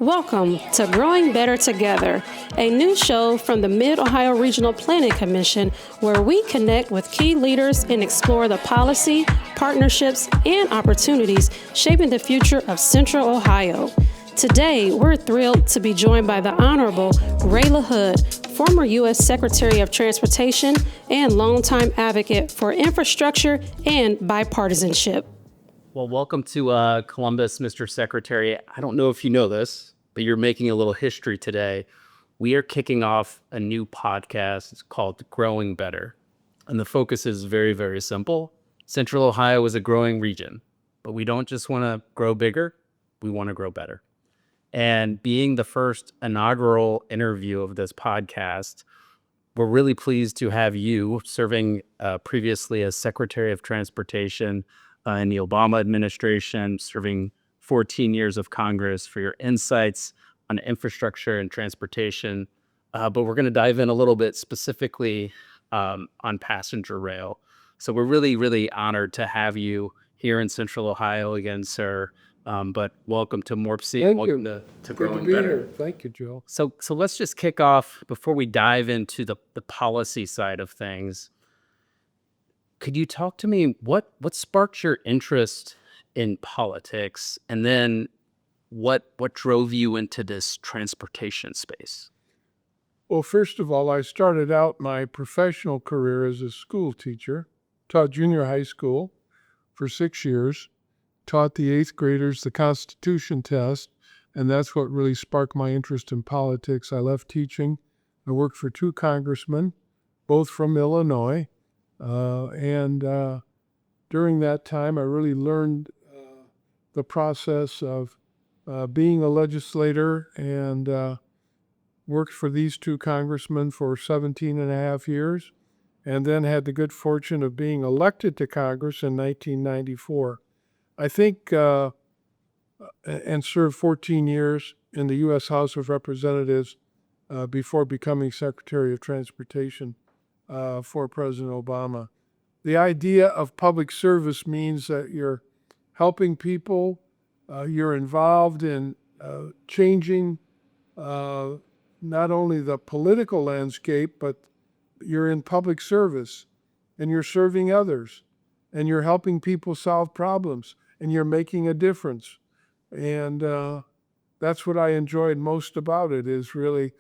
Welcome to Growing Better Together, a new show from the Mid-Ohio Regional Planning Commission where we connect with key leaders and explore the policy, partnerships, and opportunities shaping the future of Central Ohio. Today, we're thrilled to be joined by the Honorable Ray LaHood, former U.S. Secretary of Transportation and longtime advocate for infrastructure and bipartisanship. Well, welcome to Columbus, Mr. Secretary. I don't know if you know this, but you're making a little history today. We are kicking off a new podcast. It's called Growing Better. And the focus is very, very simple. Central Ohio is a growing region, but we don't just want to grow bigger. We want to grow better. And being the first inaugural interview of this podcast, we're really pleased to have you serving previously as Secretary of Transportation in the Obama administration, serving 14 years of Congress, for your insights on infrastructure and transportation. But we're going to dive in a little bit specifically on passenger rail. So we're really, really honored to have you here in Central Ohio again, sir. But welcome to Morpsey. Thank welcome you. to Good Growing to be Better. here. Thank you, Joe. So let's just kick off before we dive into the policy side of things. Could you talk to me, what sparked your interest in politics, and then what drove you into this transportation space? Well, first of all, I started out my professional career as a school teacher, taught junior high school for 6 years, taught the 8th graders the Constitution test, and that's what really sparked my interest in politics. I left teaching. I worked for 2 congressmen, both from Illinois. And during that time, I really learned the process of being a legislator, and worked for these 2 congressmen for 17 and a half years, and then had the good fortune of being elected to Congress in 1994. I think, and served 14 years in the U.S. House of Representatives before becoming Secretary of Transportation for President Obama. The idea of public service means that you're helping people, you're involved in changing not only the political landscape, but you're in public service, and you're serving others, and you're helping people solve problems, and you're making a difference. And that's what I enjoyed most about it, is really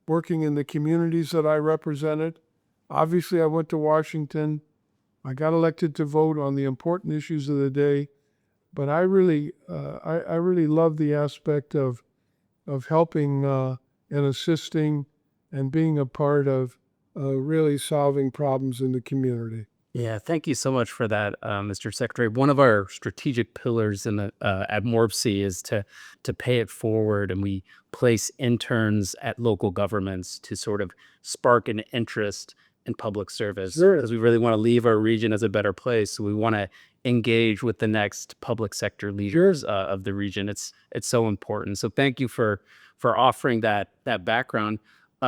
working in the communities that I represented. Obviously, I went to Washington. I got elected to vote on the important issues of the day, but I really love the aspect of helping and assisting and being a part of really solving problems in the community. Yeah, thank you so much for that, Mr. Secretary. One of our strategic pillars in the at Morpsey is to pay it forward, and we place interns at local governments to sort of spark an interest in public service. Sure. Because we really want to leave our region as a better place. So we want to engage with the next public sector leaders of the region. It's so important. So thank you for offering that background.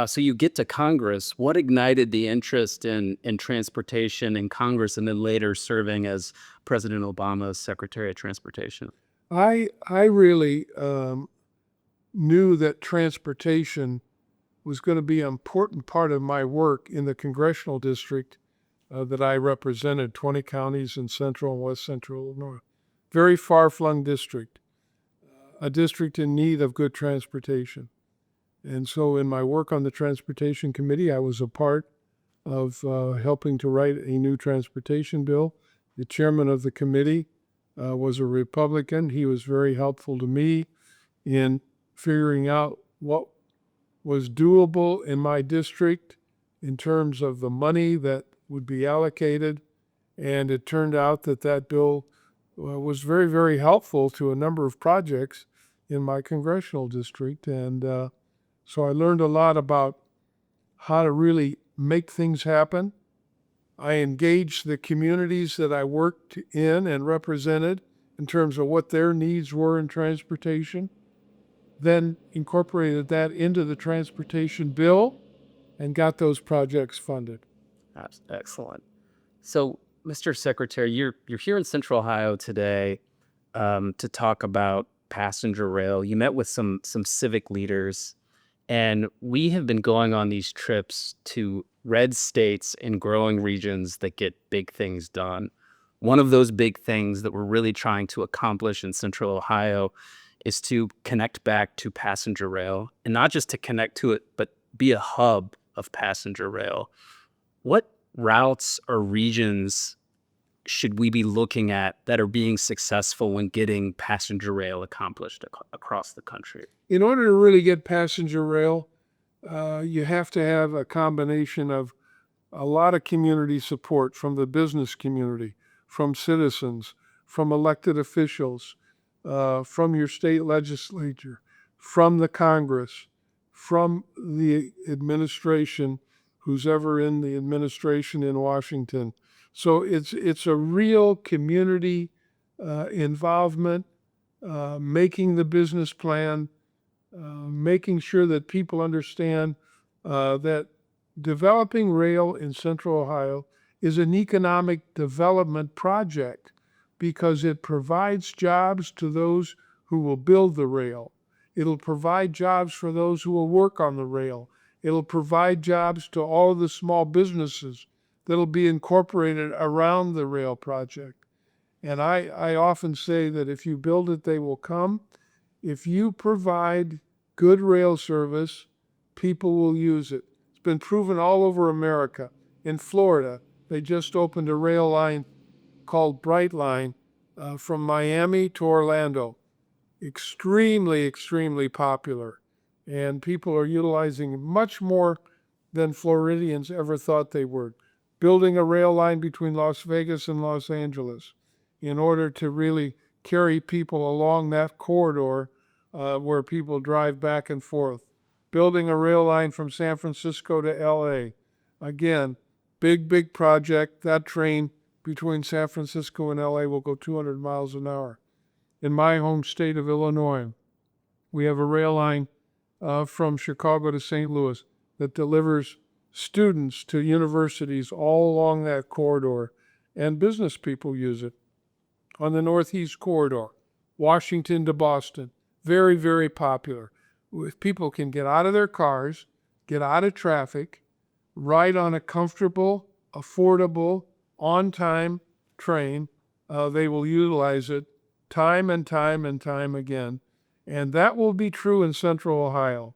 So you get to Congress. What ignited the interest in transportation in Congress, and then later serving as President Obama's Secretary of Transportation? I really knew that transportation was going to be an important part of my work in the congressional district that I represented, 20 counties in central and west central Illinois. Very far-flung district, a district in need of good transportation. And so in my work on the Transportation Committee, I was a part of helping to write a new transportation bill. The chairman of the committee was a Republican. He was very helpful to me in figuring out what was doable in my district in terms of the money that would be allocated. And it turned out that bill was very, very helpful to a number of projects in my congressional district. And so I learned a lot about how to really make things happen. I engaged the communities that I worked in and represented in terms of what their needs were in transportation, then incorporated that into the transportation bill and got those projects funded. That's excellent. So, Mr. Secretary, you're here in Central Ohio today to talk about passenger rail. You met with some civic leaders, and we have been going on these trips to red states and growing regions that get big things done. One of those big things that we're really trying to accomplish in Central Ohio is to connect back to passenger rail, and not just to connect to it, but be a hub of passenger rail. What routes or regions should we be looking at that are being successful when getting passenger rail accomplished across the country? In order to really get passenger rail, you have to have a combination of a lot of community support from the business community, from citizens, from elected officials, from your state legislature, from the Congress, from the administration, who's ever in the administration in Washington. So it's a real community involvement, making the business plan, making sure that people understand that developing rail in Central Ohio is an economic development project because it provides jobs to those who will build the rail. It'll provide jobs for those who will work on the rail. It'll provide jobs to all of the small businesses that'll be incorporated around the rail project. And I often say that if you build it, they will come. If you provide good rail service, people will use it. It's been proven all over America. In Florida, they just opened a rail line called Brightline from Miami to Orlando. Extremely, extremely popular. And people are utilizing it much more than Floridians ever thought they would. Building a rail line between Las Vegas and Los Angeles in order to really carry people along that corridor where people drive back and forth. Building a rail line from San Francisco to LA. Again, big project. That train between San Francisco and LA will go 200 miles an hour. In my home state of Illinois, we have a rail line from Chicago to St. Louis that delivers students to universities all along that corridor, and business people use it. On the Northeast Corridor, Washington to Boston, very, very popular. If people can get out of their cars, get out of traffic, ride on a comfortable, affordable, on-time train, they will utilize it time and time and time again. And that will be true in Central Ohio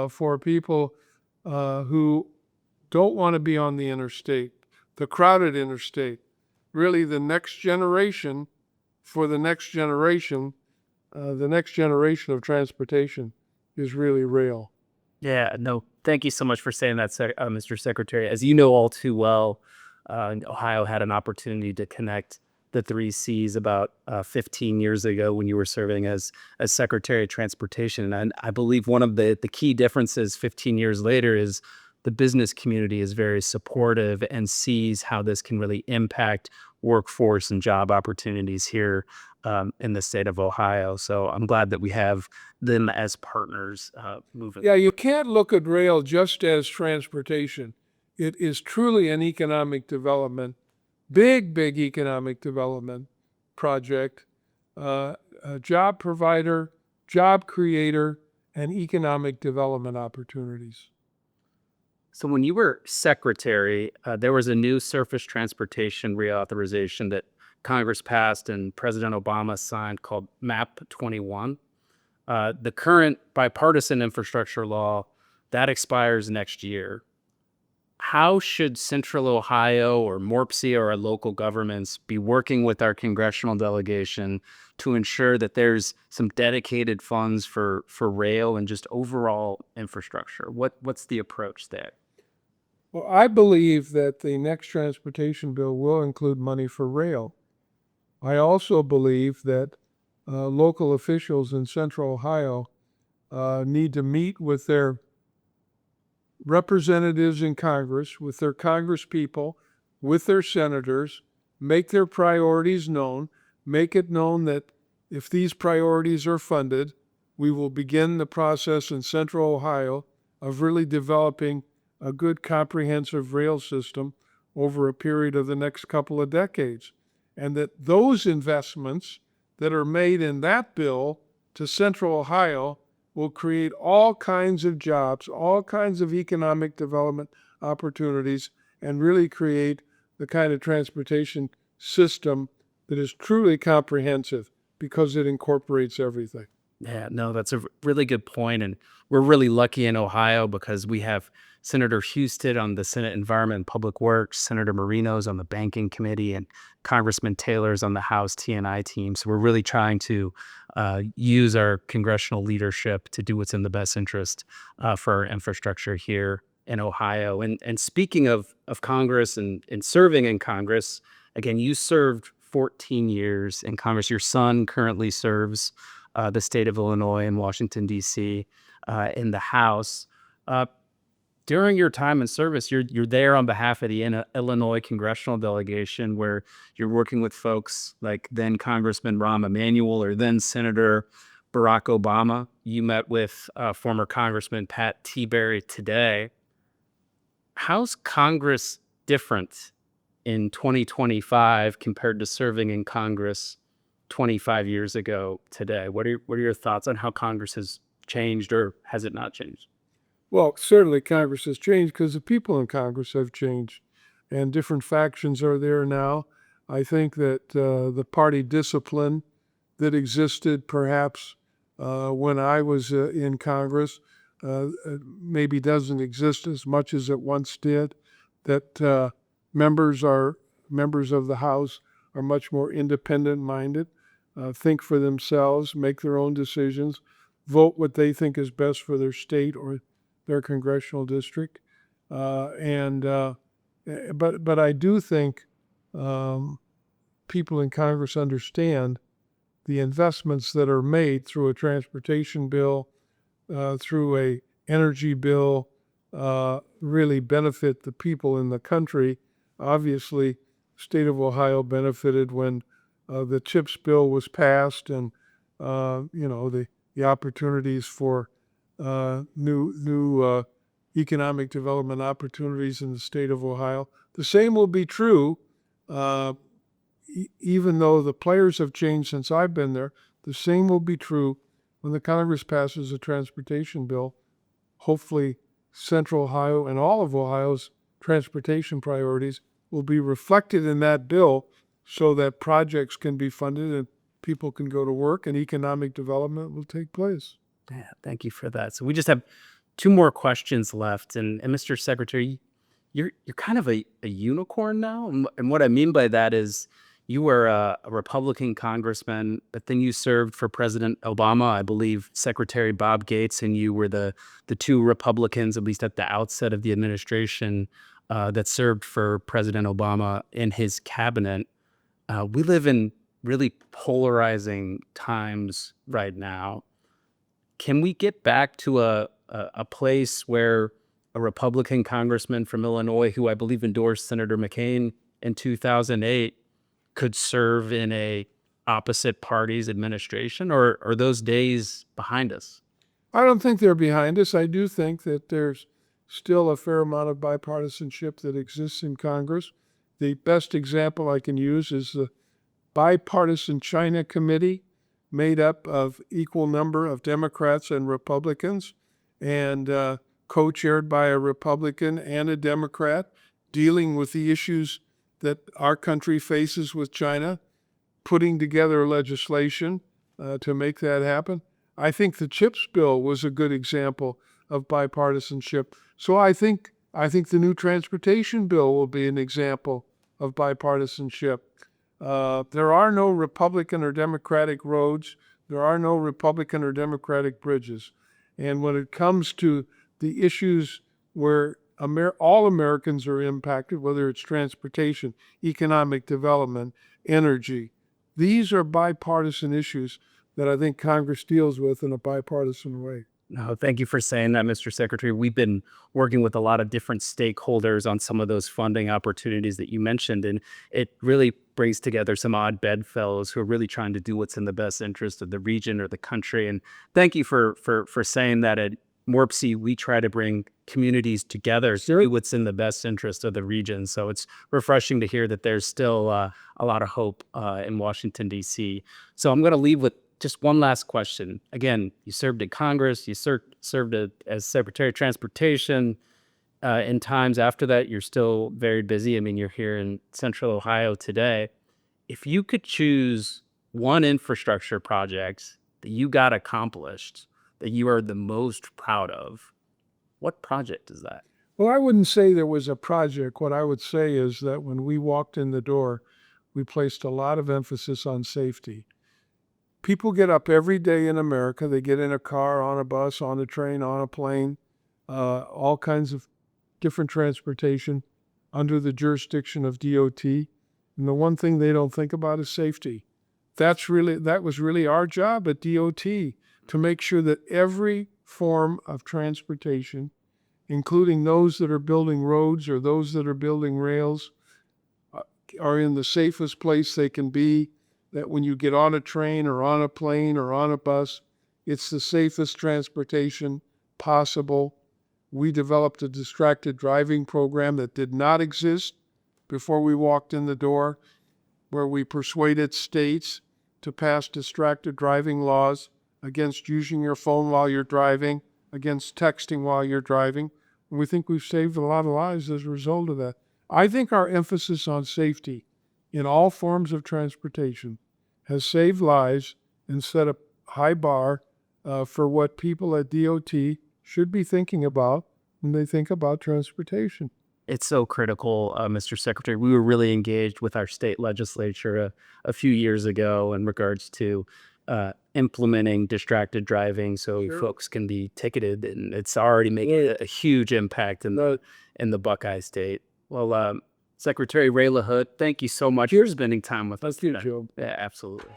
for people who don't want to be on the interstate, the crowded interstate. Really, the next generation, for the next generation of transportation is really rail. Yeah, no, thank you so much for saying that, Mr. Secretary. As you know all too well, Ohio had an opportunity to connect the three C's about 15 years ago when you were serving as Secretary of Transportation. And I believe one of the key differences 15 years later is the business community is very supportive and sees how this can really impact workforce and job opportunities here in the state of Ohio. So I'm glad that we have them as partners moving. Yeah, you can't look at rail just as transportation. It is truly an economic development, big economic development project, a job provider, job creator, and economic development opportunities. So when you were secretary, there was a new surface transportation reauthorization that Congress passed and President Obama signed called MAP 21. The current bipartisan infrastructure law, that expires next year. How should Central Ohio or MORPC or our local governments be working with our congressional delegation to ensure that there's some dedicated funds for rail and just overall infrastructure? What's the approach there? Well, I believe that the next transportation bill will include money for rail. I also believe that local officials in Central Ohio need to meet with their representatives in Congress, with their Congress people, with their senators, make their priorities known, make it known that if these priorities are funded, we will begin the process in Central Ohio of really developing a good comprehensive rail system over a period of the next couple of decades. And that those investments that are made in that bill to Central Ohio will create all kinds of jobs, all kinds of economic development opportunities, and really create the kind of transportation system that is truly comprehensive because it incorporates everything. Yeah, no, that's a really good point. And we're really lucky in Ohio because we have Senator Houston on the Senate Environment and Public Works, Senator Marino's on the Banking Committee, and Congressman Taylor's on the House T&I team. So we're really trying to use our congressional leadership to do what's in the best interest for our infrastructure here in Ohio. And speaking of Congress and serving in Congress, again, you served 14 years in Congress. Your son currently serves the state of Illinois and Washington, D.C. In the House. During your time in service, you're there on behalf of the Illinois congressional delegation, where you're working with folks like then Congressman Rahm Emanuel or then Senator Barack Obama. You met with former Congressman Pat Tiberi today. How's Congress different in 2025 compared to serving in Congress 25 years ago today? What are your thoughts on how Congress has changed, or has it not changed? Well, certainly Congress has changed because the people in Congress have changed and different factions are there now. I think that the party discipline that existed perhaps when I was in Congress maybe doesn't exist as much as it once did, that members of the House are much more independent-minded, think for themselves, make their own decisions, vote what they think is best for their state or their congressional district. But I do think people in Congress understand the investments that are made through a transportation bill, through a energy bill, really benefit the people in the country. Obviously, the state of Ohio benefited when the CHIPS bill was passed, and the opportunities for new economic development opportunities in the state of Ohio. The same will be true, even though the players have changed since I've been there. The same will be true when the Congress passes a transportation bill. Hopefully, Central Ohio and all of Ohio's transportation priorities will be reflected in that bill so that projects can be funded and people can go to work and economic development will take place. Yeah, thank you for that. So we just have two more questions left. And Mr. Secretary, you're kind of a unicorn now. And what I mean by that is you were a Republican congressman, but then you served for President Obama. I believe Secretary Bob Gates and you were the two Republicans, at least at the outset of the administration, that served for President Obama in his cabinet. We live in really polarizing times right now. Can we get back to a place where a Republican congressman from Illinois, who I believe endorsed Senator McCain in 2008, could serve in a opposite party's administration, or are those days behind us? I don't think they're behind us. I do think that there's still a fair amount of bipartisanship that exists in Congress. The best example I can use is the Bipartisan China Committee, made up of equal number of Democrats and Republicans, and co-chaired by a Republican and a Democrat, dealing with the issues that our country faces with China, putting together legislation to make that happen. I think the CHIPS bill was a good example of bipartisanship. So I think the new transportation bill will be an example of bipartisanship. There are no Republican or Democratic roads. There are no Republican or Democratic bridges. And when it comes to the issues where all Americans are impacted, whether it's transportation, economic development, energy, these are bipartisan issues that I think Congress deals with in a bipartisan way. No, thank you for saying that, Mr. Secretary. We've been working with a lot of different stakeholders on some of those funding opportunities that you mentioned, and it really brings together some odd bedfellows who are really trying to do what's in the best interest of the region or the country. And thank you for saying that. It MORPC, we try to bring communities together to do what's in the best interest of the region. So it's refreshing to hear that there's still a lot of hope in Washington, D.C. So I'm going to leave with just one last question. Again, you served in Congress, you served as Secretary of Transportation. In times after that, you're still very busy. I mean, you're here in Central Ohio today. If you could choose one infrastructure project that you got accomplished that you are the most proud of, what project is that? Well, I wouldn't say there was a project. What I would say is that when we walked in the door, we placed a lot of emphasis on safety. People get up every day in America. They get in a car, on a bus, on a train, on a plane, all kinds of different transportation under the jurisdiction of DOT. And the one thing they don't think about is safety. That was really our job at DOT, to make sure that every form of transportation, including those that are building roads or those that are building rails, are in the safest place they can be, that when you get on a train or on a plane or on a bus, it's the safest transportation possible. We developed a distracted driving program that did not exist before we walked in the door, where we persuaded states to pass distracted driving laws against using your phone while you're driving, against texting while you're driving. And we think we've saved a lot of lives as a result of that. I think our emphasis on safety in all forms of transportation has saved lives and set a high bar for what people at DOT should be thinking about when they think about transportation. It's so critical, Mr. Secretary. We were really engaged with our state legislature a few years ago in regards to implementing distracted driving so folks can be ticketed, and it's already making a huge impact in the Buckeye State. Well, Secretary Ray LaHood, thank you so much for spending time with us today. Joe. Yeah, absolutely.